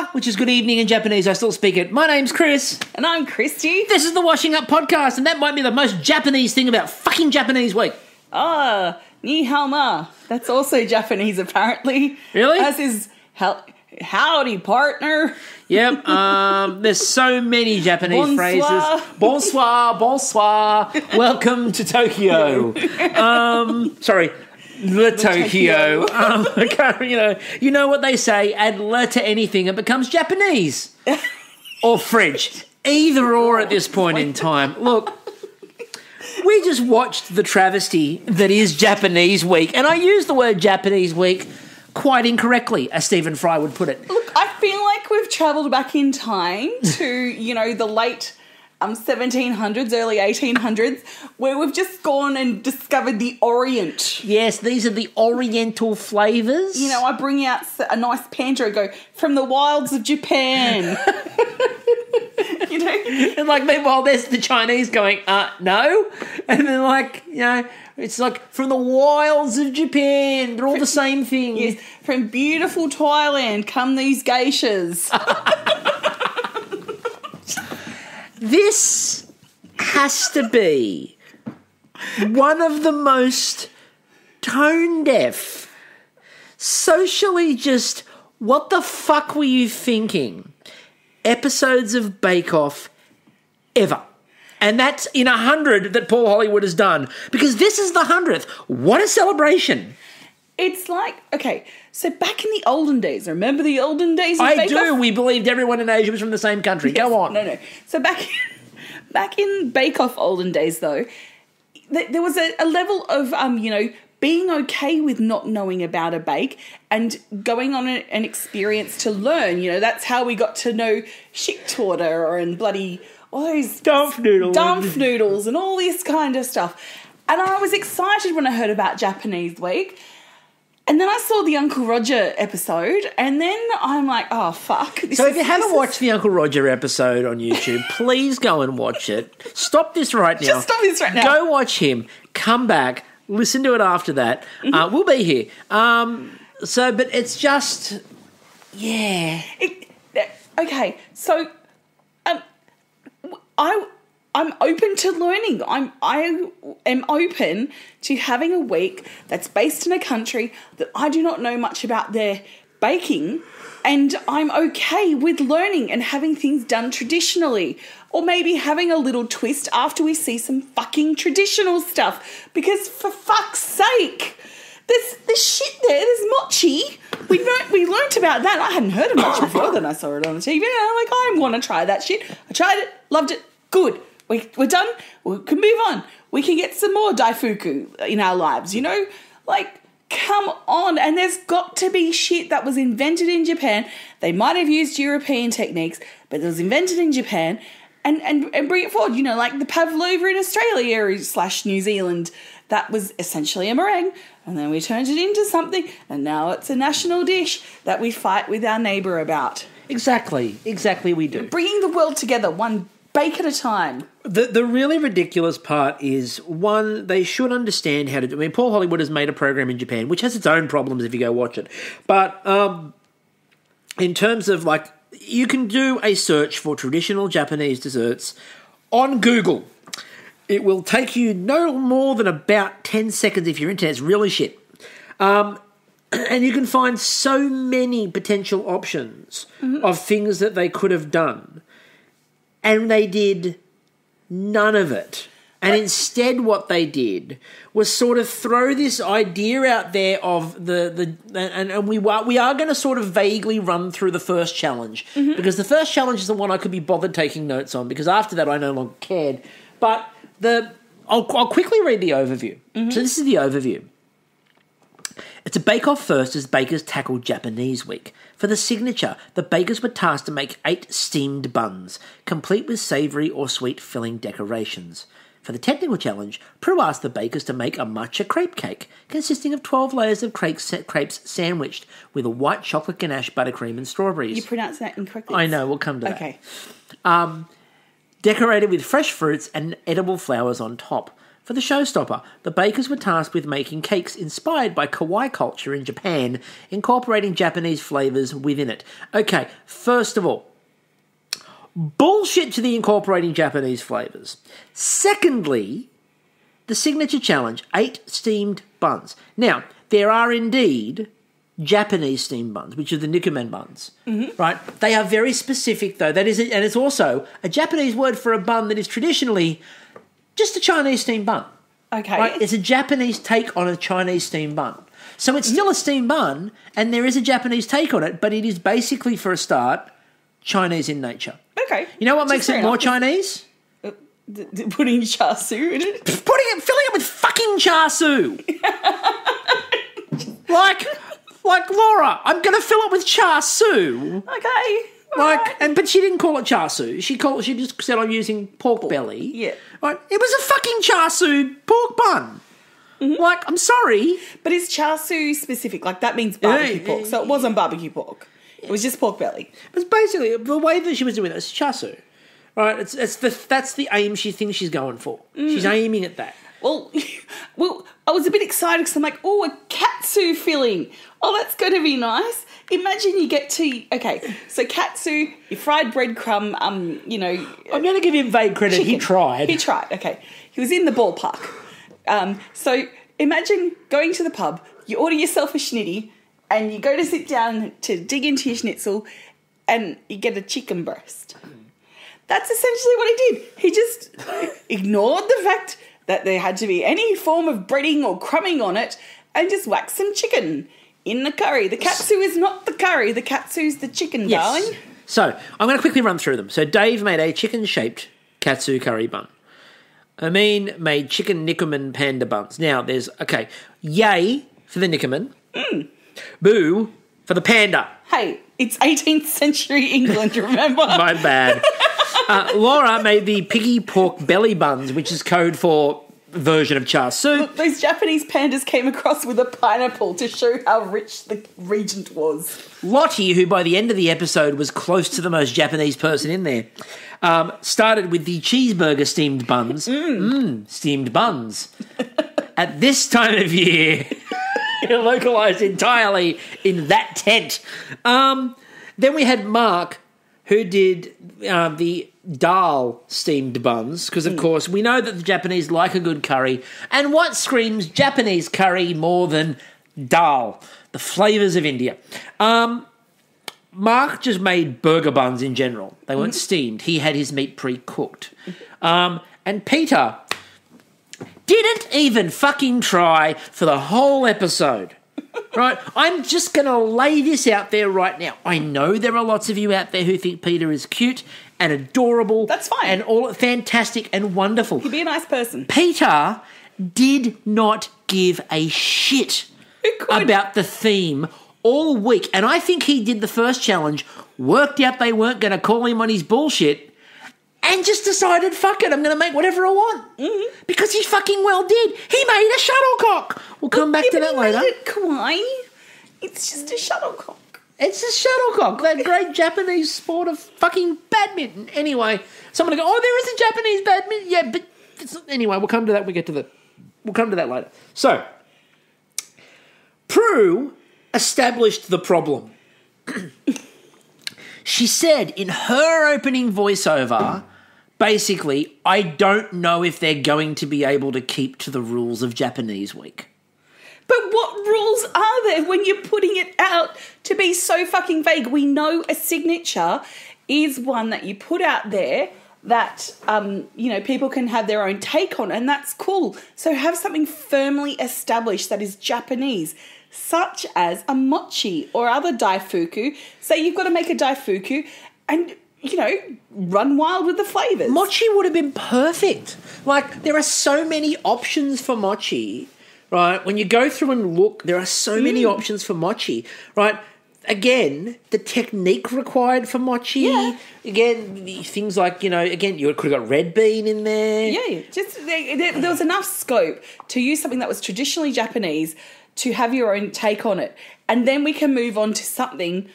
Konnichiwa, which is good evening in Japanese. I still speak it. My name's Chris. And I'm Kristie. This is the Washing Up Podcast, and that might be the most Japanese thing about fucking Japanese week. Ni hao ma. That's also Japanese, apparently. Really? As is howdy, partner. Yep. There's so many Japanese phrases. Bonsoir, bonsoir. Welcome to Tokyo. Sorry. Le Tokyo. You know what they say, add le to anything, it becomes Japanese. Or French. Either or at this point in time. Look, we just watched the travesty that is Japanese Week, and I use the word Japanese Week quite incorrectly, as Stephen Fry would put it. Look, I feel like we've travelled back in time to, the late 1700s, early 1800s, where we've just gone and discovered the Orient. Yes, these are the Oriental flavours. I bring out a nice pantry and go, from the wilds of Japan. And meanwhile, there's the Chinese going, no. And then it's like from the wilds of Japan. They're all the same thing. Yes, from beautiful Thailand come these geishas. This has to be one of the most tone-deaf, socially just, what the fuck were you thinking, episodes of Bake Off ever. And that's in 100 that Paul Hollywood has done. Because this is the 100th. What a celebration. It's so back in the olden days, remember the olden days of Bake Off? I do. We believed everyone in Asia was from the same country. Yes, Go on. No. So back in Bake Off olden days, though, there was a level of, being okay with not knowing about a bake and going on an experience to learn. That's how we got to know shiktorta and bloody all those Dumpf noodles and all this kind of stuff. And I was excited when I heard about Japanese Week. And then I saw the Uncle Roger episode, and then I'm like, oh, fuck. So if you haven't watched the Uncle Roger episode on YouTube, please go and watch it. Stop this right now. Just stop this right now. Go watch him. Come back. Listen to it after that. Mm-hmm. We'll be here. But it's just, yeah. Okay, so I'm open to learning. I am open to having a week that's based in a country that I do not know much about their baking, and I'm okay with learning and having things done traditionally, or maybe having a little twist after we see some fucking traditional stuff. Because for fuck's sake, there's shit there. There's mochi. We learnt about that. I hadn't heard of mochi before. Then I saw it on the TV. And I want to try that shit. I tried it, loved it, good. We're done. We can move on. We can get some more daifuku in our lives, come on. And there's got to be shit that was invented in Japan. They might have used European techniques, but it was invented in Japan. And bring it forward, like the pavlova in Australia / New Zealand. That was essentially a meringue. And then we turned it into something. And now it's a national dish that we fight with our neighbour about. Exactly we do. Bringing the world together, one bake at a time. The really ridiculous part is, one, they should understand how to do. I mean, Paul Hollywood has made a program in Japan, which has its own problems if you go watch it. But in terms of, you can do a search for traditional Japanese desserts on Google. It will take you no more than about 10 seconds if your internet's really shit. And you can find so many potential options of things that they could have done. And they did none of it. And instead what they did was sort of throw this idea out there of and we are going to sort of vaguely run through the first challenge. Because the first challenge is the one I could be bothered taking notes on, because after that I no longer cared. But I'll quickly read the overview. So this is the overview. It's a bake-off first as bakers tackled Japanese Week. For the signature, the bakers were tasked to make 8 steamed buns, complete with savoury or sweet filling decorations. For the technical challenge, Prue asked the bakers to make a matcha crepe cake, consisting of 12 layers of crepes sandwiched with a white chocolate ganache, buttercream and strawberries. You pronounced that incorrectly. I know, we'll come to that. Okay. Decorated with fresh fruits and edible flowers on top. for the showstopper. The bakers were tasked with making cakes inspired by kawaii culture in Japan, incorporating Japanese flavours within it. Okay, first of all, bullshit to the incorporating Japanese flavours. Secondly, the signature challenge, 8 steamed buns. Now, there are indeed Japanese steamed buns, which are the Nikumen buns, right? They are very specific, though. That is, and it's also a Japanese word for a bun that is traditionally just a Chinese steamed bun. Okay. Right? It's a Japanese take on a Chinese steamed bun. So it's still a steamed bun, and there is a Japanese take on it, but it is basically, for a start, Chinese in nature. Okay. You know what makes it more Chinese? Putting char siu in it? Filling it with fucking char siu. like Laura, I'm going to fill it with char siu. Okay. But she didn't call it char siu. She just said I'm using pork belly. Yeah. Right. It was a fucking char siu pork bun. I'm sorry. But is char siu specific? Like, that means barbecue pork. So it wasn't barbecue pork. It was just pork belly. It's basically the way that she was doing it. It's char siu. Right. That's the aim she thinks she's going for. She's aiming at that. Well, I was a bit excited because I'm like, oh, a katsu filling. Oh, that's going to be nice. Imagine you get to, okay, so katsu, your fried breadcrumb, I'm going to give him vague credit. Chicken. He tried. He tried, okay. He was in the ballpark. So imagine going to the pub, you order yourself a schnitty, and you go to sit down to dig into your schnitzel, and you get a chicken breast. That's essentially what he did. He just ignored the fact that there had to be any form of breading or crumbing on it, and just whacked some chicken in the curry. The katsu is not the curry. The katsu's the chicken, darling. So, I'm going to quickly run through them. So, Dave made a chicken-shaped katsu curry bun. Amin made chicken Nikumen panda buns. Now, there's, yay for the Nikumen. Boo for the panda. Hey, it's 18th century England, remember? My bad. Laura made the piggy pork belly buns, which is code for version of char siu. Look, those Japanese pandas came across with a pineapple to show how rich the regent was. Lottie, who by the end of the episode was close to the most Japanese person in there, started with the cheeseburger steamed buns. Steamed buns. At this time of year, localised entirely in that tent. Then we had Mark, who did the dal steamed buns, because, of course, we know that the Japanese like a good curry. And what screams Japanese curry more than dal? The flavours of India. Mark just made burger buns in general. They weren't steamed. He had his meat pre-cooked. And Peter didn't even fucking try for the whole episode. Right? I'm just going to lay this out there right now. I know there are lots of you out there who think Peter is cute and adorable. That's fine. And all fantastic and wonderful. He'd be a nice person. Peter did not give a shit about the theme all week. And I think he did the first challenge, worked out they weren't going to call him on his bullshit, and just decided, fuck it, I'm going to make whatever I want. Because he fucking well did. He made a shuttlecock. We'll come back to that later. Made it kawaii. It's just a shuttlecock. It's a shuttlecock, that great Japanese sport of fucking badminton. Anyway, someone will go, oh, there is a Japanese badminton. Yeah, but anyway, we'll come to that. We'll come to that later. So, Prue established the problem. She said in her opening voiceover, basically, I don't know if they're going to be able to keep to the rules of Japanese Week. But what rules are there when you're putting it out to be so fucking vague? We know a signature is one that you put out there that, people can have their own take on, and that's cool. So have something firmly established that is Japanese, such as a mochi or other daifuku. Say you've got to make a daifuku and, run wild with the flavours. Mochi would have been perfect. Like, there are so many options for mochi, right? When you go through and look, there are so many options for mochi, right? Again, the technique required for mochi. Yeah. Again, things like, you could have got red bean in there. Yeah, just there was enough scope to use something that was traditionally Japanese to have your own take on it. And then we can move on to something,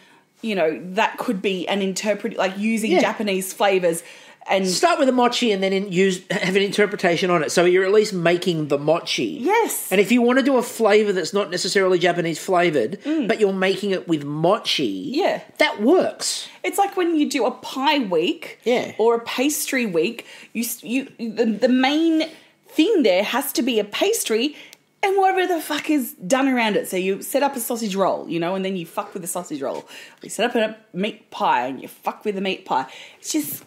that could be an interpret, like using Japanese flavours And start with the mochi and then have an interpretation on it. So you're at least making the mochi. Yes. And if you want to do a flavour that's not necessarily Japanese flavoured, but you're making it with mochi, that works. It's like when you do a pie week or a pastry week, the main thing there has to be a pastry and whatever the fuck is done around it. So you set up a sausage roll, and then you fuck with the sausage roll. You set up a meat pie and you fuck with the meat pie. It's just...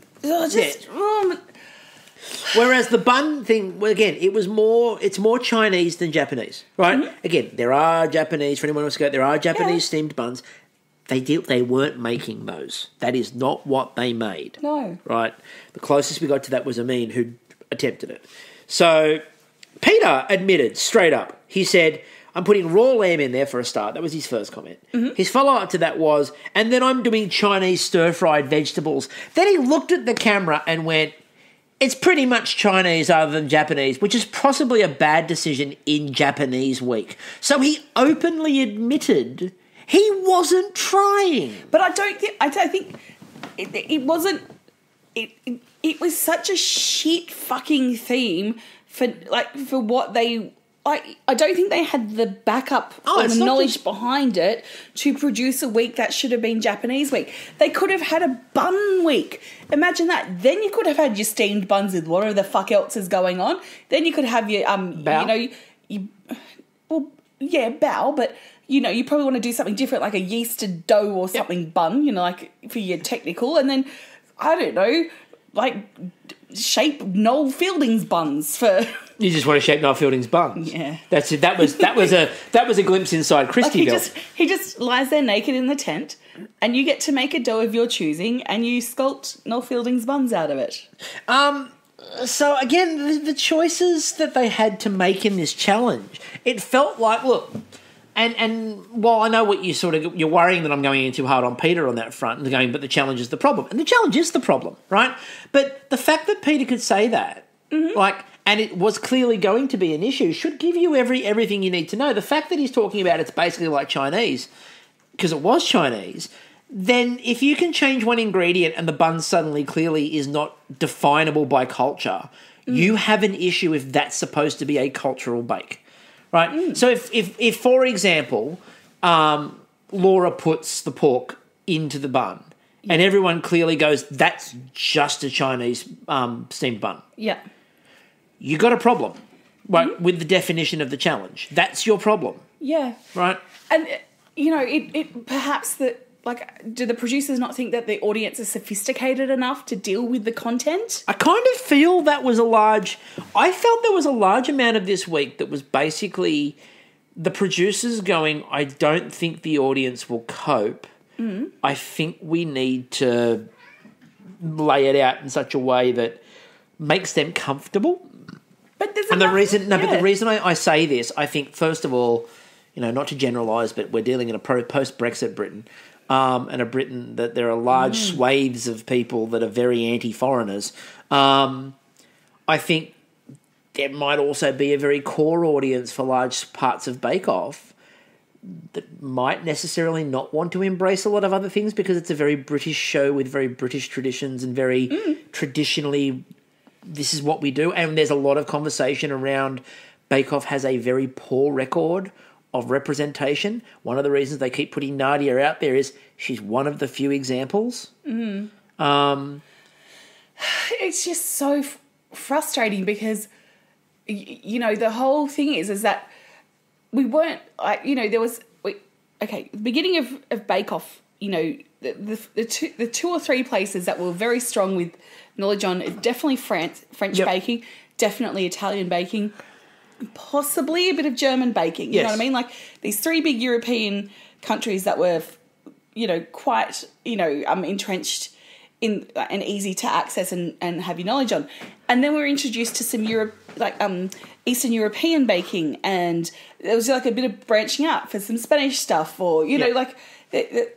Whereas the bun thing, well, again, it's more Chinese than Japanese, right? Mm-hmm. Again, there are Japanese, for anyone who wants to go, there are Japanese steamed buns. They weren't making those. That is not what they made. No. Right? The closest we got to that was Amin, who attempted it. So Peter admitted straight up, he said, I'm putting raw lamb in there for a start. That was his first comment. Mm-hmm. His follow-up to that was, and then I'm doing Chinese stir-fried vegetables. Then he looked at the camera and went, it's pretty much Chinese other than Japanese, which is possibly a bad decision in Japanese week. So he openly admitted he wasn't trying. But I don't think it wasn't. It was such a shit fucking theme for what they. I don't think they had the backup or the knowledge behind it to produce a week that should have been Japanese week. They could have had a bun week. Imagine that. Then you could have had your steamed buns with whatever the fuck else is going on. Then you could have your bao. Bao, but you probably want to do something different, like a yeasted dough or something bun, like for your technical, and then I don't know, like shape Noel Fielding's buns for. You just want to shape Noel Fielding's buns. Yeah, that's it. That was a glimpse inside Kristie. Like he just lies there naked in the tent, and you get to make a dough of your choosing, and you sculpt Noel Fielding's buns out of it. So again, the choices that they had to make in this challenge, it felt like and while I know what you're worrying that I'm going in too hard on Peter on that front and going, but the challenge is the problem, and the challenge is the problem, right? But the fact that Peter could say that, and it was clearly going to be an issue, should give you everything you need to know. The fact that he's talking about it's basically like Chinese, because it was Chinese, then if you can change one ingredient and the bun suddenly clearly is not definable by culture, you have an issue if that's supposed to be a cultural bake, right? So if for example, Laura puts the pork into the bun and everyone clearly goes, that's just a Chinese steamed bun. Yeah. You got a problem, right, with the definition of the challenge. That's your problem. Yeah. Right? And, it perhaps that, do the producers not think that the audience is sophisticated enough to deal with the content? I kind of feel I felt there was a large amount of this week that was basically the producers going, I don't think the audience will cope. I think we need to lay it out in such a way that makes them comfortable. But the reason I say this, I think, first of all, not to generalise, but we're dealing in a post-Brexit Britain, and a Britain that there are large swathes of people that are very anti-foreigners. I think there might also be a very core audience for large parts of Bake Off that might necessarily not want to embrace a lot of other things because it's a very British show with very British traditions and very traditionally this is what we do. And there's a lot of conversation around Bake Off has a very poor record of representation. One of the reasons they keep putting Nadia out there is she's one of the few examples. It's just so frustrating because, the whole thing is that we weren't, the beginning of Bake Off, the two or three places that were very strong with knowledge on is definitely French baking, definitely Italian baking, possibly a bit of German baking. You know what I mean? Like these three big European countries that were, quite, entrenched in and easy to access and have your knowledge on. And then we were introduced to some Eastern European baking, and there was like a bit of branching out for some Spanish stuff, or there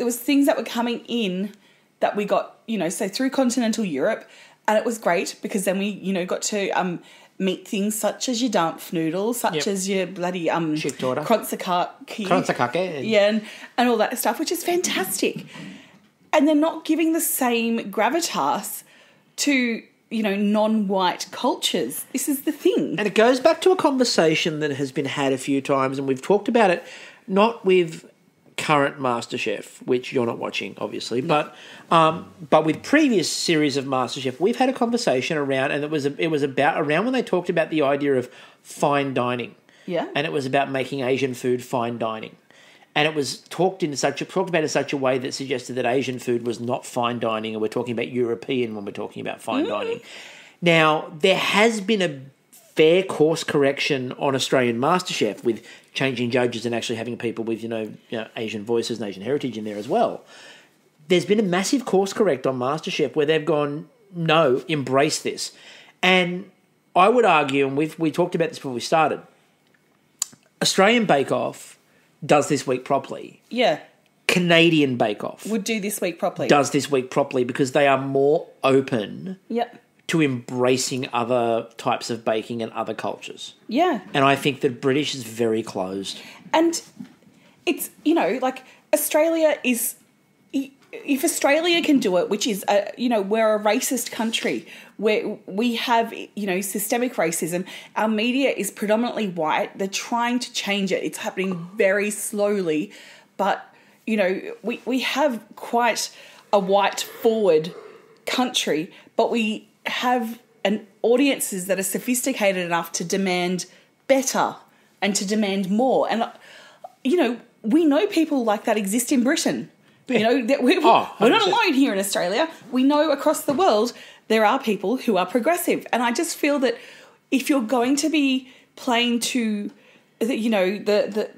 was things that were coming in that we got, so through continental Europe, and it was great because then we, got to meet things such as your dampf noodles, such as your bloody kronzakake, and all that stuff, which is fantastic. And they're not giving the same gravitas to, non-white cultures. This is the thing. And it goes back to a conversation that has been had a few times, and we've talked about it, not with current MasterChef, which you're not watching, obviously, but with previous series of MasterChef, we've had a conversation around, and it was about around when they talked about the idea of fine dining. Yeah. And it was about making Asian food fine dining. And it was talked about in such a way that suggested that Asian food was not fine dining, and we're talking about European when we're talking about fine dining. Now, there has been a fair course correction on Australian MasterChef with changing judges and actually having people with, Asian voices and Asian heritage in there as well. There's been a massive course correct on MasterChef where they've gone, no, embrace this. And I would argue, and we talked about this before we started, Australian Bake Off does this week properly. Yeah. Canadian Bake Off would do this week properly. Does this week properly because they are more open to embracing other types of baking and other cultures. Yeah. And I think that British is very closed. And it's, Australia is... If Australia can do it, which is, we're a racist country where we have, systemic racism. Our media is predominantly white. They're trying to change it. It's happening very slowly. But, we have quite a white-forward country, but we have audiences that are sophisticated enough to demand better and to demand more. And, we know people like that exist in Britain. That we're not alone here in Australia. We know across the world there are people who are progressive. And I just feel that if you're going to be playing to, the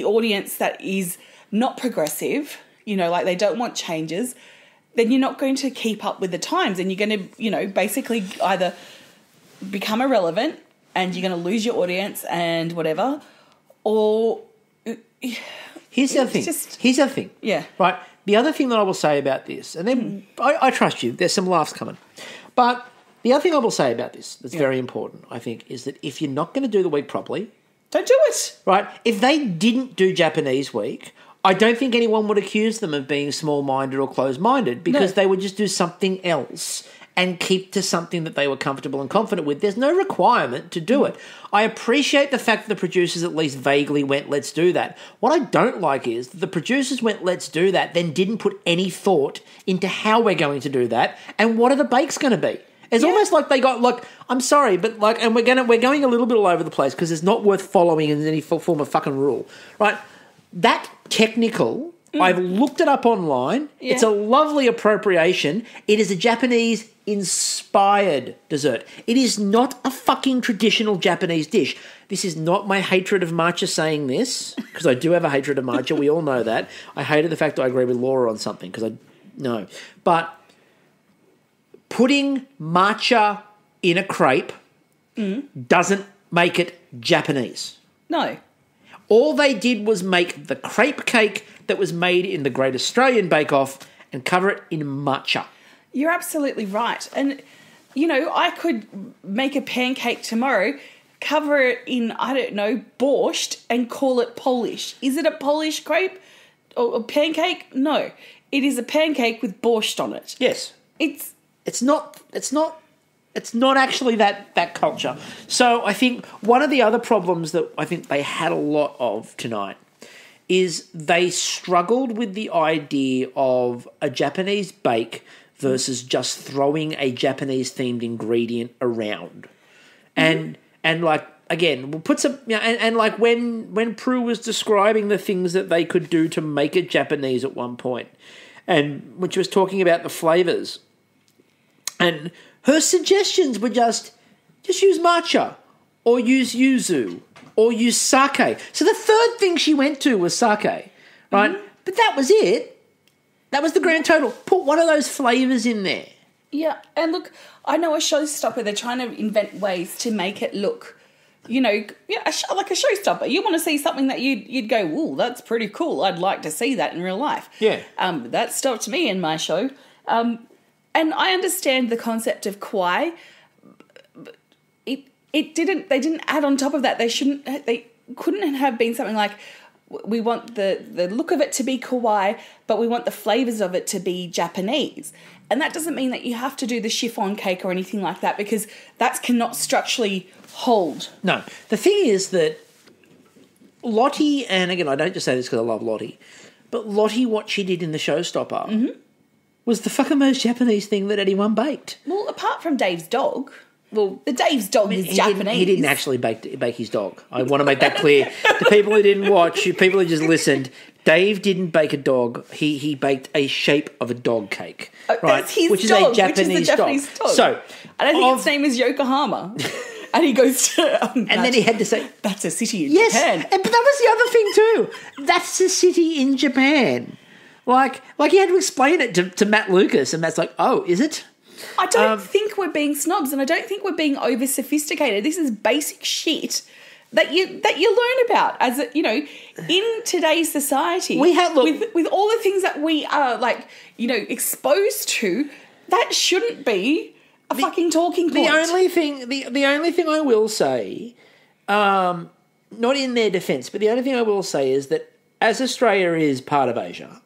audience that is not progressive, like they don't want changes, then you're not going to keep up with the times and you're going to, basically either become irrelevant and you're going to lose your audience and whatever, or... Here's the other thing. Yeah. Right. The other thing that I will say about this, and then I trust you, there's some laughs coming. But the other thing I will say about this that's very important, I think, is that if you're not going to do the week properly... Don't do it. Right. If they didn't do Japanese week, I don't think anyone would accuse them of being small-minded or closed-minded because they would just do something else and keep to something that they were comfortable and confident with. There's no requirement to do it. I appreciate the fact that the producers at least vaguely went, let's do that. What I don't like is that the producers went, let's do that, then didn't put any thought into how we're going to do that and what are the bakes going to be. It's almost like they got, I'm sorry, but and we're going a little bit all over the place because it's not worth following in any form of fucking rule, right? That technical... I've looked it up online. Yeah. It's a lovely appropriation. It is a Japanese-inspired dessert. It is not a fucking traditional Japanese dish. This is not my hatred of matcha saying this, because I do have a hatred of matcha. We all know that. I hated the fact that I agree with Laura on something, because no. But putting matcha in a crepe doesn't make it Japanese. No. All they did was make the crepe cake that was made in the Great Australian Bake Off and cover it in matcha. You're absolutely right. And, I could make a pancake tomorrow, cover it in, borscht and call it Polish. Is it a Polish crepe or a pancake? No. It is a pancake with borscht on it. Yes. It's not actually that culture. So I think one of the other problems that I think they had a lot of tonight is they struggled with the idea of a Japanese bake versus just throwing a Japanese-themed ingredient around. And again, we'll put some... and when Prue was describing the things that they could do to make it Japanese at one point, and when she was talking about the flavours, and her suggestions were just use matcha or use yuzu or use sake. So the third thing she went to was sake, right? But that was it. That was the grand total. Put one of those flavours in there. Yeah, and look, I know a showstopper, they're trying to invent ways to make it look, like a showstopper. You want to see something that you'd go, ooh, that's pretty cool. I'd like to see that in real life. Yeah. That stopped me in my show. And I understand the concept of kwai. They didn't add on top of that. They couldn't have been something like we want the look of it to be kawaii, but we want the flavours of it to be Japanese. And that doesn't mean that you have to do the chiffon cake or anything like that, because that cannot structurally hold. No. The thing is that Lottie, and again, I don't just say this because I love Lottie, but Lottie, what she did in the Showstopper was the fucking most Japanese thing that anyone baked. Well, apart from Dave's dog. Well, the Dave's dog is Japanese. He didn't actually bake his dog. I want to make that clear. To people who didn't watch, people who just listened, Dave didn't bake a dog. He baked a shape of a dog cake. Right? That's his which dog, is a Japanese dog. So, and I think its name is Yokohama. And he goes to... and then he had to say... That's a city in Japan. Yes, but that was the other thing too. That's a city in Japan. Like he had to explain it to Matt Lucas, and Matt's like, oh, is it? I don't think we're being snobs, and I don't think we're being over sophisticated. This is basic shit that you learn about as in today's society. We have with all the things that we are exposed to. That shouldn't be a fucking talking point. The only thing I will say, not in their defence, but the only thing I will say is that as Australia is part of Asia.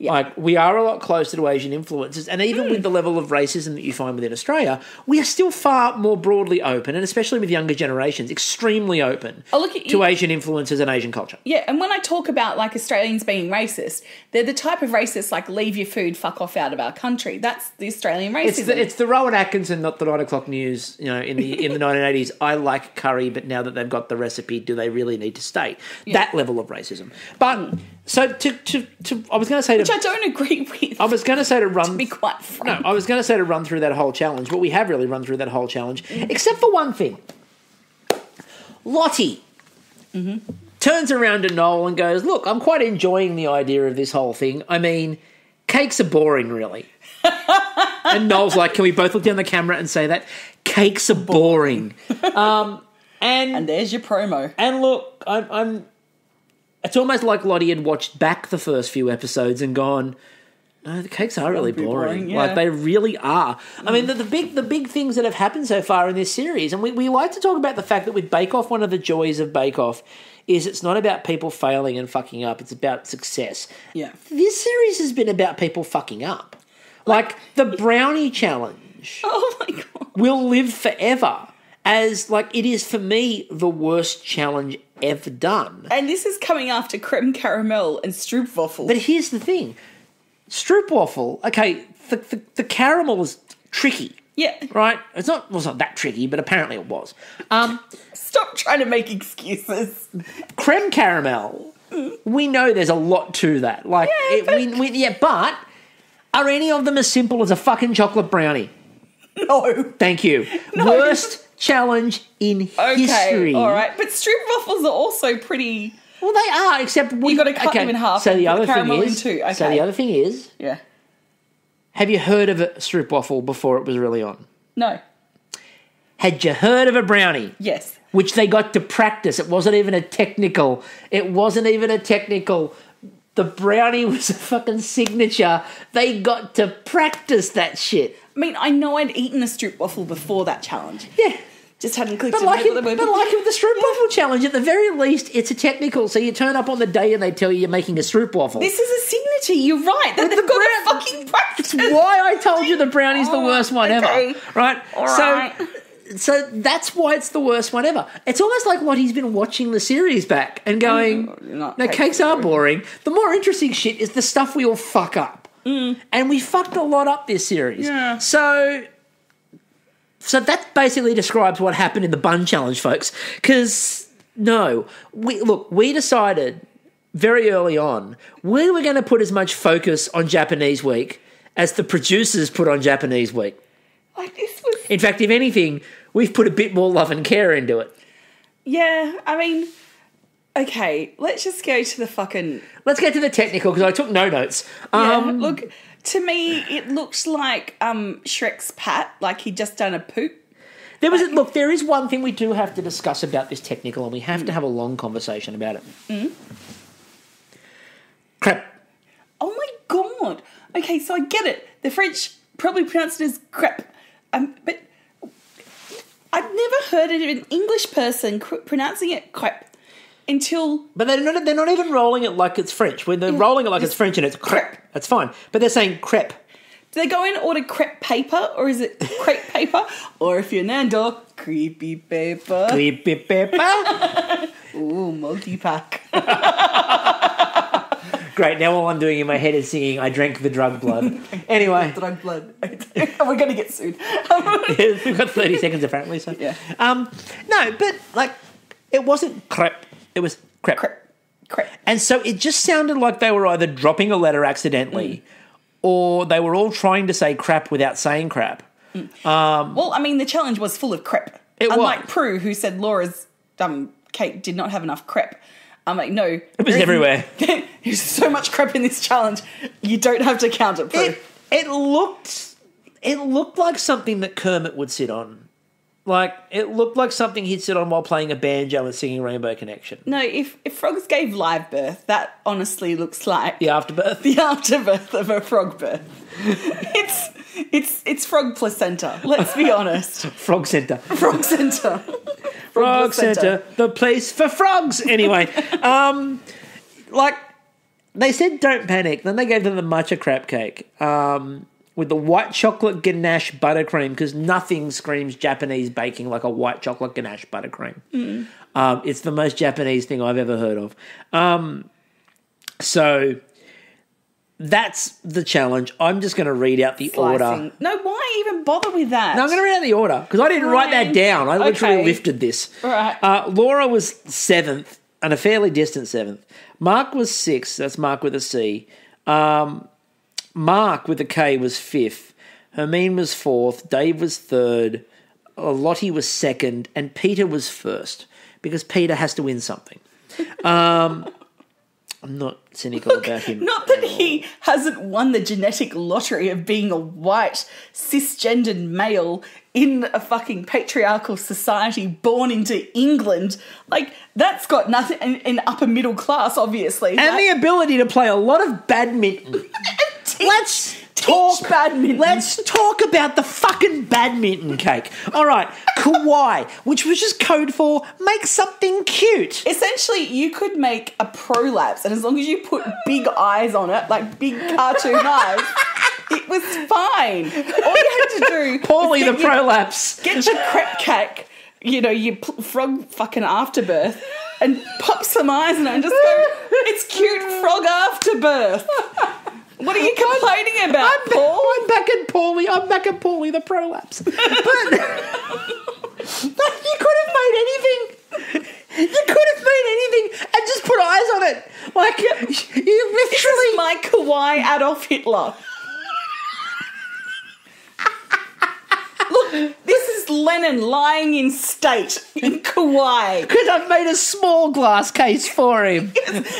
Yeah. Like, we are a lot closer to Asian influences, and even with the level of racism that you find within Australia, we are still far more broadly open, and especially with younger generations, extremely open to Asian influences and Asian culture. Yeah, and when I talk about, Australians being racist, they're the type of racist, leave your food, fuck off out of our country. That's the Australian racism. It's the Rowan Atkinson, not the 9 o'clock news, in the 1980s. I like curry, but now that they've got the recipe, do they really need to stay? Yeah. That level of racism. But... So I was going to say which I don't agree with. I was going to say to be quite frank. No, I was going to say to run through that whole challenge, but we have really run through that whole challenge, except for one thing. Lottie turns around to Noel and goes, "Look, I'm quite enjoying the idea of this whole thing. I mean, cakes are boring, really." And Noel's like, "Can we both look down the camera and say that cakes are boring?" And there's your promo. And look, I'm. It's almost like Lottie had watched back the first few episodes and gone, no, the cakes are really boring. Yeah. They really are. I mean, the big things that have happened so far in this series, and we like to talk about the fact that with Bake Off, one of the joys of Bake Off is it's not about people failing and fucking up, it's about success. Yeah. This series has been about people fucking up. Like the brownie challenge. Oh my God. Will live forever as, it is for me the worst challenge ever done. And this is coming after creme caramel and stroopwafel. But here's the thing. Stroopwafel, okay, the caramel is tricky. Yeah. Right? It's not that tricky, but apparently it was. Stop trying to make excuses. Creme caramel, we know there's a lot to that. But are any of them as simple as a fucking chocolate brownie? No. Thank you. No. Worst challenge in history. All right. But stroopwafels are also pretty... Well, they are, except you've got to cut them in half. So the other thing is... Yeah. Have you heard of a stroopwafel before it was really on? No. Had you heard of a brownie? Yes. Which they got to practice. It wasn't even a technical. The brownie was a fucking signature. They got to practice that shit. I mean, I know I'd eaten a stroopwafel before that challenge. Yeah. Just hadn't clicked. But like with the stroopwafel challenge, at the very least, it's a technical. So you turn up on the day and they tell you you're making a stroopwafel. This is a signature. You're right. They've got to fucking practice. That's why I told you the brownie's the worst one ever. Right? All right. So that's why it's the worst one ever. It's almost like Lottie's been watching the series back and going, no, cakes are boring. The more interesting shit is the stuff we all fuck up. And we fucked a lot up this series. Yeah. So that basically describes what happened in the bun challenge, folks. Because, we decided very early on we were going to put as much focus on Japanese Week as the producers put on Japanese Week. In fact, if anything, we've put a bit more love and care into it. Yeah, I mean, okay, let's just go to the fucking... Let's get to the technical, because I took no notes. Look, to me, it looks like Shrek's pat, like he'd just done a poop. There is one thing we do have to discuss about this technical, and we have to have a long conversation about it. Crêpe. Oh my God. Okay, so I get it. The French probably pronounce it as crêpe. But I've never heard of an English person pronouncing it crêpe. until... But they're not even rolling it like it's French. When they're rolling it like it's French and it's crepe, that's fine. But they're saying crepe. Do they go in and order crepe paper, or is it crepe paper? Or if you're Nando, creepy paper. Creepy paper. Ooh, multi-pack. Great, now all I'm doing in my head is singing I Drank the Drug Blood. Anyway. Drug blood. We're going to get sued. We've got 30 seconds apparently. So. Yeah. No, but like it wasn't crepe, it was crepe. Crepe. And so it just sounded like they were either dropping a letter accidentally or they were all trying to say crap without saying crap. Well, I mean, the challenge was full of crepe. Unlike Prue, who said Laura's cake did not have enough crepe. I'm like, no. It was everywhere. There's so much crepe in this challenge. You don't have to count it, Prue. It looked like something that Kermit would sit on. Like, it looked like something he'd sit on while playing a banjo and singing Rainbow Connection. No, if frogs gave live birth, that honestly looks like... The afterbirth? The afterbirth of a frog birth. It's frog placenta, let's be honest. Frog Centre. Frog Centre. Frog Centre, the place for frogs. Anyway, like, they said don't panic. Then they gave them the matcha crab cake with the white chocolate ganache buttercream because nothing screams Japanese baking like a white chocolate ganache buttercream. It's the most Japanese thing I've ever heard of. So that's the challenge. I'm just going to read out the order. No, why even bother with that? No, I'm going to read out the order because I didn't write that down. I literally lifted this. All right. Laura was 7th and a fairly distant 7th. Mark was 6th. That's Mark with a C. Mark with a K was 5th. Hermine was 4th. Dave was 3rd. Lottie was 2nd. And Peter was 1st because Peter has to win something. I'm not cynical about him. Not that he hasn't won the genetic lottery of being a white, cisgendered male in a fucking patriarchal society born into England. Like, that's got nothing in upper middle class, obviously. And the ability to play a lot of badminton. Let's talk about the fucking badminton cake. All right, kawaii, which was just code for make something cute. Essentially, you could make a prolapse, and as long as you put big eyes on it, like big cartoon eyes, it was fine. All you had to do... Paulie the prolapse. Get your crepe cake, your frog fucking afterbirth, and pop some eyes in it and just go, it's cute frog afterbirth. What are you complaining about, Paul? I'm back at Paulie the prolapse. But you could have made anything. You could have made anything and just put eyes on it. Like, you literally... This is my kawaii Adolf Hitler. Look, this is Lenin lying in state in kawaii. Because I've made a small glass case for him.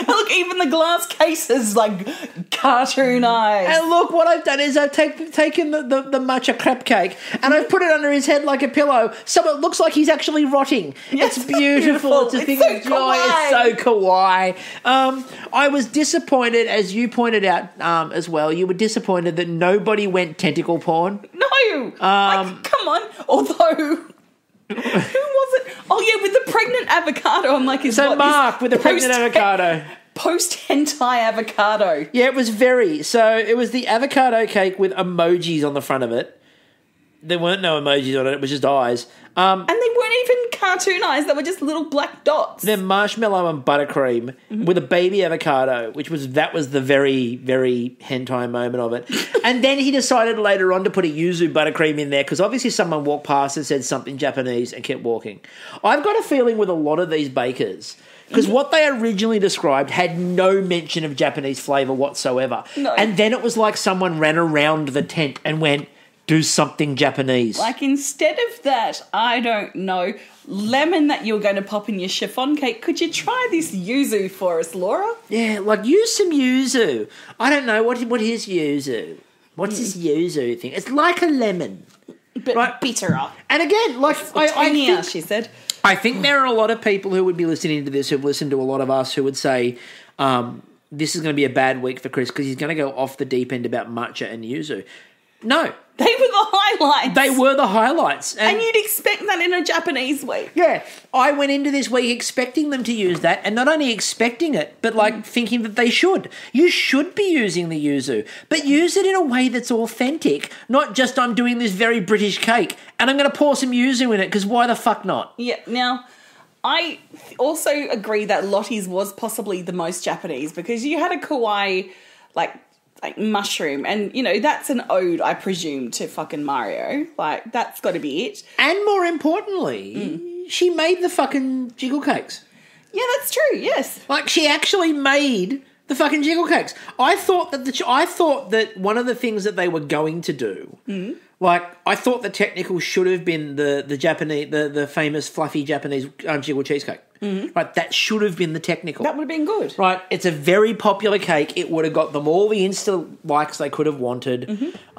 Look, even the glass case is like cartoon eyes. And look, what I've done is I've taken the matcha crab cake and I've put it under his head like a pillow so it looks like he's actually rotting. Yes, it's beautiful. It's a thing of joy. It's so kawaii. I was disappointed, as you pointed out as well, you were disappointed that nobody went tentacle porn. No. Come on. Although, who was it? Oh, yeah, with the pregnant avocado. I'm like, Mark with the pregnant avocado. Post-hentai avocado. Yeah, it was it was the avocado cake with emojis on the front of it. There weren't no emojis on it. It was just eyes. And they weren't even cartoon eyes. They were just little black dots. Then marshmallow and buttercream with a baby avocado, that was the very, very hentai moment of it. And then he decided later on to put a yuzu buttercream in there because obviously someone walked past and said something Japanese and kept walking. I've got a feeling with a lot of these bakers, because what they originally described had no mention of Japanese flavour whatsoever. No. And then it was like someone ran around the tent and went, do something Japanese. Like, instead of that, I don't know, lemon that you're going to pop in your chiffon cake, could you try this yuzu for us, Laura? Yeah, like, use some yuzu. I don't know, what is yuzu? What's this yuzu thing? It's like a lemon. But bitterer. And again, like, I think, she said. I think there are a lot of people who would be listening to this, who've listened to a lot of us, who would say, this is going to be a bad week for Chris because he's going to go off the deep end about matcha and yuzu. They No. were the highlights. They were the highlights. And you'd expect that in a Japanese week. Yeah. I went into this week expecting them to use that, and not only expecting it, but like thinking that they should. You should be using the yuzu, but use it in a way that's authentic, not just I'm doing this very British cake and I'm going to pour some yuzu in it, because why the fuck not? Yeah, now, I also agree that Lottie's was possibly the most Japanese, because you had a kawaii, like mushroom, and, you know, that's an ode, I presume, to fucking Mario. Like, that's got to be it. And more importantly, she made the fucking jiggle cakes. Yeah, that's true, yes. Like, she actually made the fucking jiggle cakes. I thought that one of the things that they were going to do, like, I thought the technical should have been the Japanese, the famous fluffy Japanese jiggle cheesecake. Right, that should have been the technical. That would have been good. Right, it's a very popular cake. It would have got them all the Insta likes they could have wanted.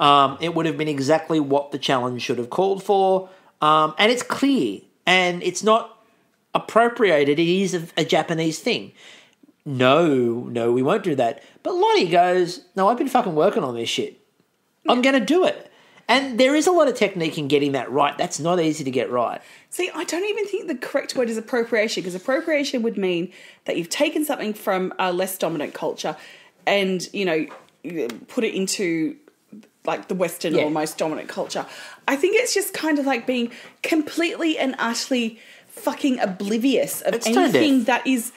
It would have been exactly what the challenge should have called for. And it's clear, and it's not appropriated. It is a Japanese thing. No, we won't do that. But Lottie goes, no, I've been fucking working on this shit. I'm going to do it. And there is a lot of technique in getting that right. That's not easy to get right. See, I don't even think the correct word is appropriation, because appropriation would mean that you've taken something from a less dominant culture and, you know, put it into, like, the Western or most dominant culture. I think it's just kind of like being completely and utterly fucking oblivious of anything that is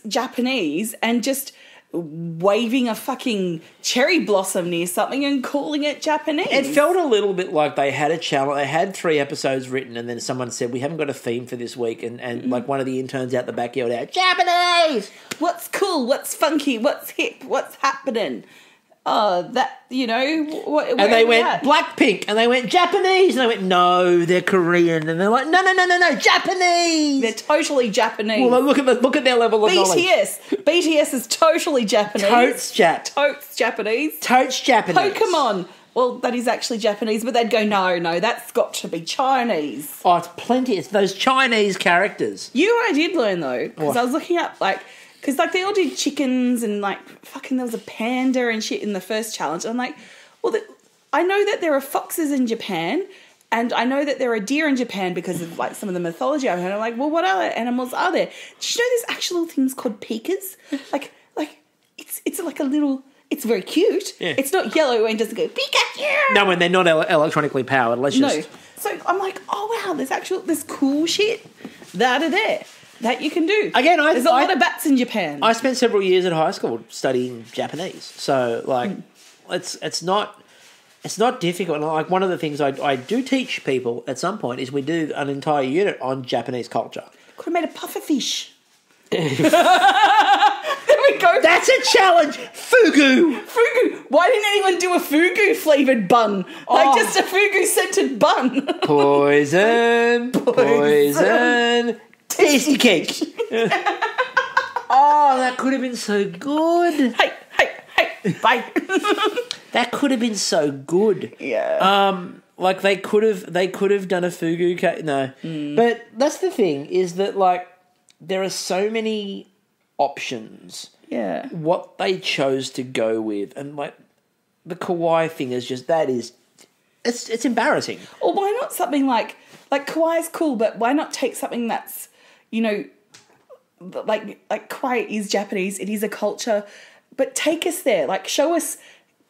Japanese, and just waving a fucking cherry blossom near something and calling it Japanese. It felt a little bit like they had a challenge. They had 3 episodes written, and then someone said, we haven't got a theme for this week. And like one of the interns out the back yelled out, Japanese! What's cool? What's funky? What's hip? What's happening? That, you know... and they went, Blackpink. And they went, Japanese. And they went, no, they're Korean. And they're like, no, Japanese. They're totally Japanese. Well, look at their level of knowledge. BTS is totally Japanese. Totes Japanese. Totes Japanese. Pokemon. Well, that is actually Japanese, but they'd go, no, that's got to be Chinese. Oh, it's plenty. It's those Chinese characters. You know what I did learn, though? Because I was looking up, like... Because, like, they all did chickens and, like, fucking there was a panda and shit in the first challenge. And I'm like, well, I know that there are foxes in Japan, and I know that there are deer in Japan because of, like, some of the mythology I've heard. I'm like, well, what other animals are there? Did you know there's actual things called pikas? like, it's like a little... It's very cute. Yeah. It's not yellow and doesn't go, Pikachu! No, and they're not electronically powered. Let's just... No. So I'm like, oh, wow, there's cool shit that are there. That you can do. Again, there's a lot of bats in Japan. I spent several years at high school studying Japanese, so like, it's not difficult. Like, one of the things I do teach people at some point is we do an entire unit on Japanese culture. Could have made a puffer fish. There we go. That's a challenge. Fugu. Why didn't anyone do a fugu flavoured bun? Like, just a fugu scented bun. Poison. Tasty cake. Oh, that could have been so good. Hey, bye. That could have been so good. Yeah. Like they could have done a fugu cake. No. But that's the thing, is that, like, there are so many options. Yeah. What they chose to go with, and like the kawaii thing is just it's embarrassing. Or why not something like kawaii's cool, but why not take something that's, you know, like kawaii is Japanese, it is a culture, but take us there, like show us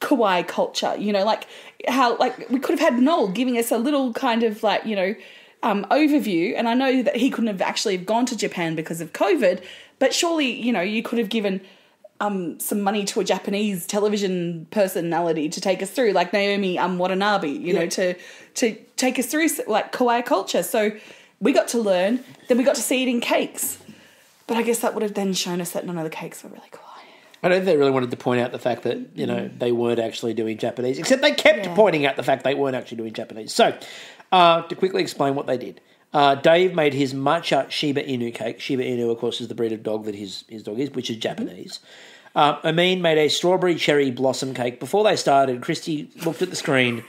kawaii culture, you know, like how, like, we could have had Noel giving us a little kind of, like, you know, overview, and I know that he couldn't have actually gone to Japan because of COVID, but surely, you know, you could have given some money to a Japanese television personality to take us through, like Naomi Watanabe, you know, to take us through, like, kawaii culture. So we got to learn, then we got to see it in cakes. But I guess that would have then shown us that none of the cakes were really kawaii. I don't think they really wanted to point out the fact that, you know, they weren't actually doing Japanese, except they kept pointing out the fact they weren't actually doing Japanese. So, to quickly explain what they did, Dave made his matcha Shiba Inu cake. Shiba Inu, of course, is the breed of dog that his dog is, which is Japanese. Amin made a strawberry cherry blossom cake. Before they started, Kristie looked at the screen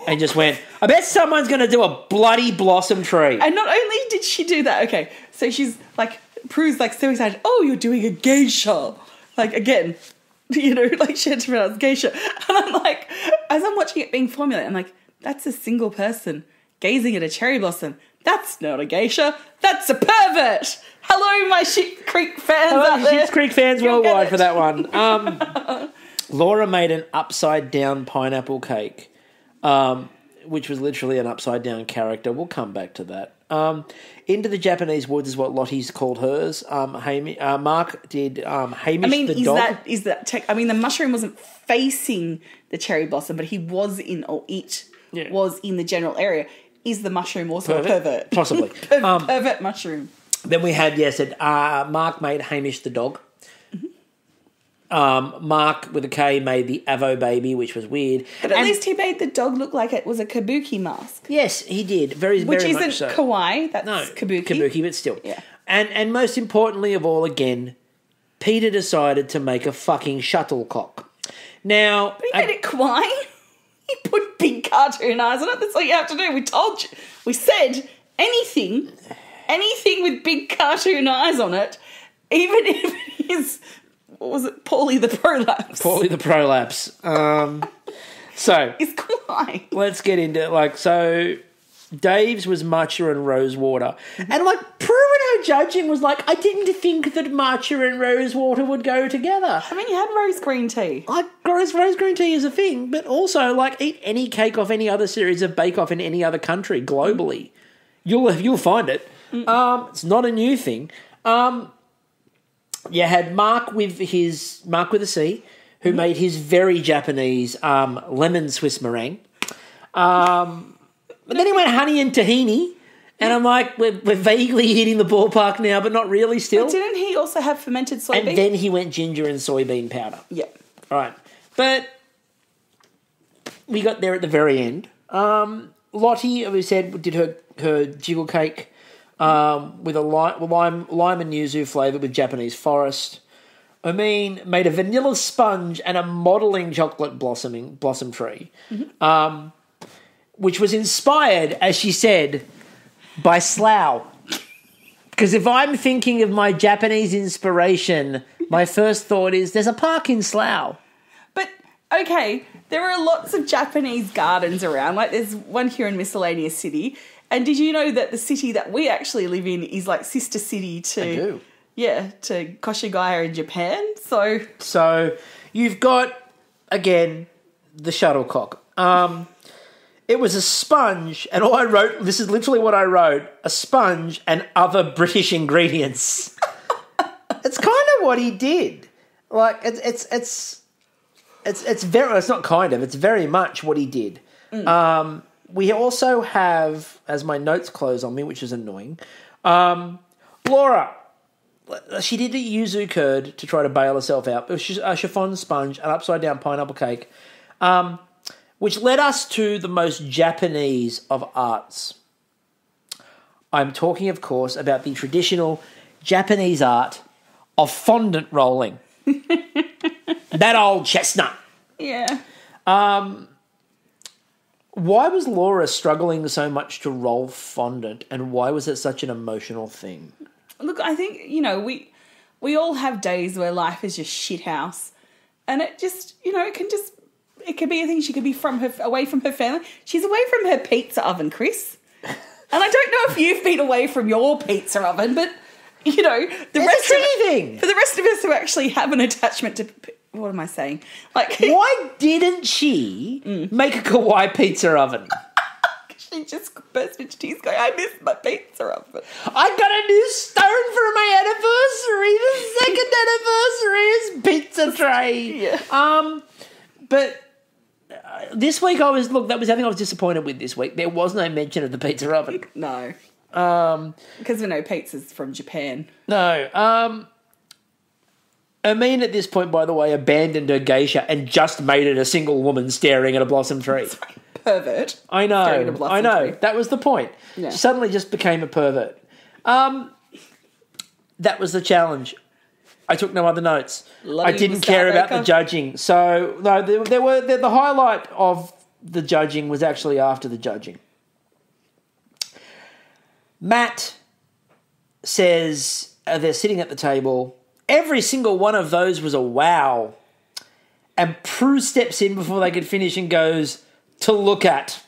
and just went, I bet someone's going to do a bloody blossom tree. And not only did she do that, okay, so she's like, Prue's like so excited, oh, you're doing a geisha. Like, again, you know, like she had to pronounce geisha. And I'm like, as I'm watching it being formulated, I'm like, that's a single person gazing at a cherry blossom. That's not a geisha. That's a pervert. Hello, my Shit Creek fans out there. Schitt's Creek fans worldwide for that one. Laura made an upside-down pineapple cake, which was literally an upside-down character. We'll come back to that. Into the Japanese Woods is what Lottie's called hers. Mark did Hamish the dog. The mushroom wasn't facing the cherry blossom, but he was in, or it was in the general area. Is the mushroom also a pervert? Possibly. Pervert mushroom. Then we had, Mark made Hamish the dog. Mark, with a K, made the Avo baby, which was weird. But at least he made the dog look like it was a kabuki mask. Yes, he did. Which very much so. Isn't kawaii, that's kabuki. Kabuki, but still. Yeah. And most importantly of all, again, Peter decided to make a fucking shuttlecock. Now... But he made it kawaii. He put big cartoon eyes on it. That's all you have to do. We told you. We said anything with big cartoon eyes on it, even if it is, what was it, Paulie the Prolapse. Paulie the Prolapse. So... It's kawaii. Let's get into it. So... Dave's was matcha and rosewater. And, Pruitt judging was I didn't think that matcha and rosewater would go together. I mean, you had rose green tea. Rose green tea is a thing, but also, eat any cake off any other series of Bake Off in any other country globally. You'll find it. It's not a new thing. You had Mark with a C, who made his very Japanese lemon Swiss meringue. But then he went honey and tahini, and I'm like, we're vaguely hitting the ballpark now, but not really still. But didn't he also have fermented soybean? And then he went ginger and soybean powder. Yeah. All right. But we got there at the very end. Lottie, as we said, did her jiggle cake with a lime and yuzu flavour with Japanese forest. Amin made a vanilla sponge and a modelling chocolate blossom tree. Which was inspired, as she said, by Slough. Because if I'm thinking of my Japanese inspiration, my first thought is there's a park in Slough. But, okay, there are lots of Japanese gardens around. There's one here in Miscellaneous City. And did you know that the city that we actually live in is sister city to... I do. Yeah, to Koshigaya in Japan. So you've got, again, the shuttlecock. It was a sponge, and all I wrote, this is literally what I wrote, a sponge and other British ingredients. It's kind of what he did. It's very much what he did. We also have, as my notes close on me, which is annoying, Laura, she did a yuzu curd to try to bail herself out. It was a chiffon sponge, an upside-down pineapple cake, which led us to the most Japanese of arts. I'm talking, of course, about the traditional Japanese art of fondant rolling. That old chestnut. Yeah. Why was Laura struggling so much to roll fondant, and why was it such an emotional thing? Look, I think, we all have days where life is just shithouse, and it just, it could be a thing. She could be away from her family. She's away from her pizza oven, Chris. And I don't know if you've been away from your pizza oven, but, for the rest of us who actually have an attachment to... What am I saying? Why didn't she make a kawaii pizza oven? She just burst into tears going, I miss my pizza oven. I got a new stone for my anniversary. The second anniversary is pizza tray. Yeah. But this week that was the thing I was disappointed with this week. There was no mention of the pizza oven. No. Because we know pizza's from Japan. No. Amin at this point, by the way, abandoned her geisha and just made it a single woman staring at a blossom tree. Pervert. I know. Staring at a blossom tree. That was the point. Yeah. She suddenly just became a pervert. That was the challenge. I took no other notes. I didn't care about the judging. So, no, the highlight of the judging was actually after the judging. Matt says they're sitting at the table. Every single one of those was a wow. and Prue steps in before they could finish and goes, "To look at."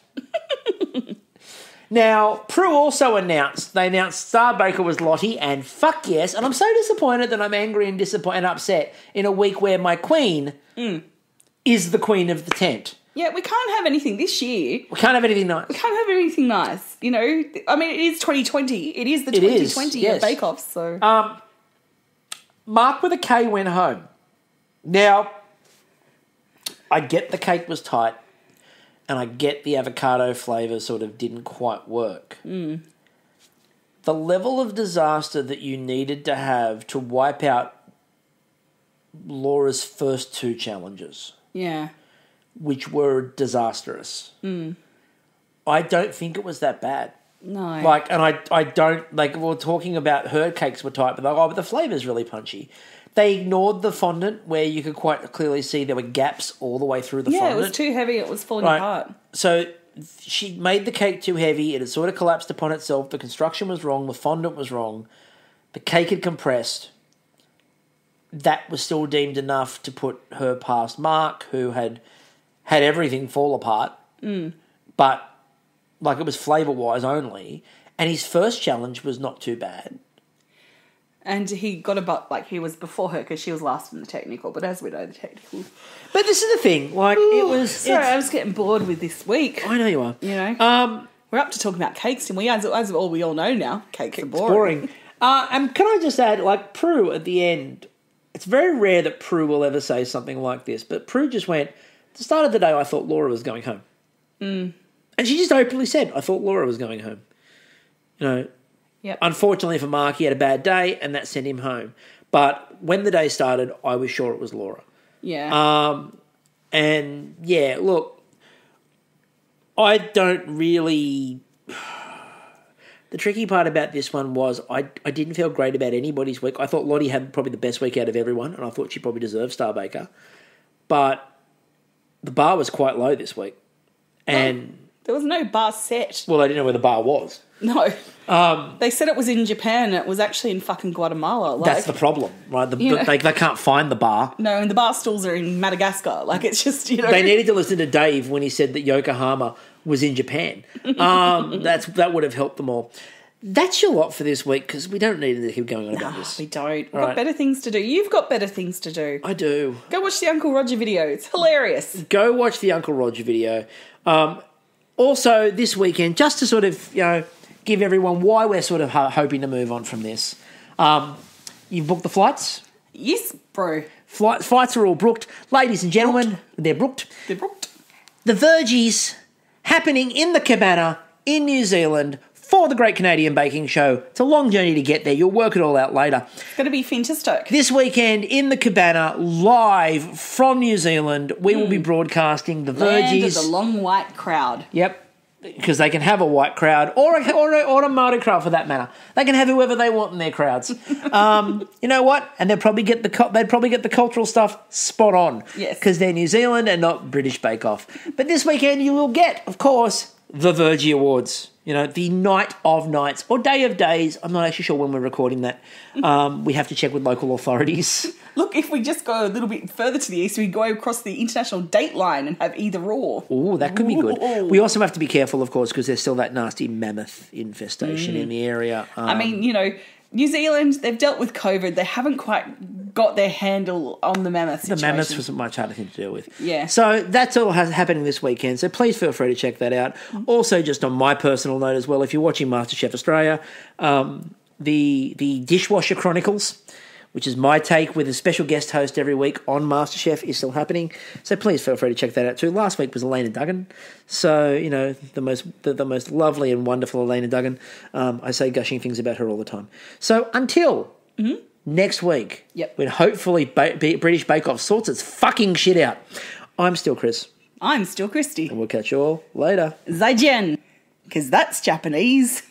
Now, Prue also announced Star Baker was Lottie, and fuck yes, and I'm so disappointed that I'm angry and disappointed and upset in a week where my queen is the queen of the tent. Yeah, we can't have anything this year. We can't have anything nice. We can't have anything nice, you know. I mean, it is 2020. It is the 2020 yes. Bake Off, so... Mark with a K went home. Now, I get the cake was tight, and I get the avocado flavour sort of didn't quite work. The level of disaster that you needed to have to wipe out Laura's first two challenges, Yeah. which were disastrous, I don't think it was that bad. No. Like, and I don't, like, we're talking about her cakes were tight, but but the flavour's really punchy. They ignored the fondant where you could quite clearly see there were gaps all the way through the fondant. Yeah, it was too heavy. It was falling apart. So she made the cake too heavy. It had sort of collapsed upon itself. The construction was wrong. The fondant was wrong. The cake had compressed. That was still deemed enough to put her past Mark, who had everything fall apart. But, like, it was flavour-wise only. And his first challenge was not too bad. And he got he was before her because she was last in the technical. But as we know, the technical... But this is the thing. Like, it was... Sorry, I was getting bored with this week. I know you are. You know? We're up to talking about cakes, and we all know now, cakes are boring. And can I just add, like, Prue at the end... It's very rare that Prue will ever say something like this, but Prue just went, at the start of the day, I thought Laura was going home. And she just openly said, I thought Laura was going home. You know, unfortunately for Mark, he had a bad day, and that sent him home. But when the day started, I was sure it was Laura. Yeah. And, yeah, look, I don't really... The tricky part about this one was I didn't feel great about anybody's week. I thought Lottie had probably the best week out of everyone, and I thought she probably deserved Star Baker. But the bar was quite low this week. And there was no bar set. Well, they didn't know where the bar was. No. They said it was in Japan, and it was actually in fucking Guatemala. Like, that's the problem, right? They can't find the bar. No, and the bar stalls are in Madagascar. Like, it's just, you know... They needed to listen to Dave when he said that Yokohama was in Japan. That would have helped them all. That's your lot for this week, because we don't need to keep going on about this. We don't. We've got better things to do. You've got better things to do. I do. Go watch the Uncle Roger video. It's hilarious. Go watch the Uncle Roger video. Also, this weekend, just to sort of, you know, give everyone why we're sort of hoping to move on from this. You've booked the flights? Yes, bro. Flights are all booked. Ladies and gentlemen, they're booked. They're booked. The Virgies happening in the Cabana in New Zealand for the Great Canadian Baking Show. It's a long journey to get there. You'll work it all out later. It's going to be fantastic. This weekend in the Cabana, live from New Zealand, we will be broadcasting the Land Virgies. of the long white crowd. Yep. Because they can have a white crowd or a Māori crowd for that matter. They can have whoever they want in their crowds. You know what? And they'd probably get the cultural stuff spot on. Yes. Because they're New Zealand and not British Bake Off. But this weekend you will get, of course, the Virgie Awards. You know, the night of nights or day of days. I'm not actually sure when we're recording that. We have to check with local authorities. Look, if we just go a little bit further to the east, we go across the international date line and have either or. Oh, that could be good. We also have to be careful, of course, because there's still that nasty mammoth infestation in the area. I mean, you know, New Zealand, they've dealt with COVID. They haven't quite got their handle on the mammoth situation. The mammoths was a much harder thing to deal with. Yeah. So that's all happening this weekend. So please feel free to check that out. Also, just on my personal note as well, if you're watching MasterChef Australia, the Dishwasher Chronicles, which is my take with a special guest host every week on MasterChef, is still happening. So please feel free to check that out too. Last week was Elena Duggan. So, you know, the most lovely and wonderful Elena Duggan. I say gushing things about her all the time. So until next week, when hopefully British Bake Off sorts its fucking shit out, I'm still Chris. I'm still Kristie. And we'll catch you all later. Zaijian. Because that's Japanese.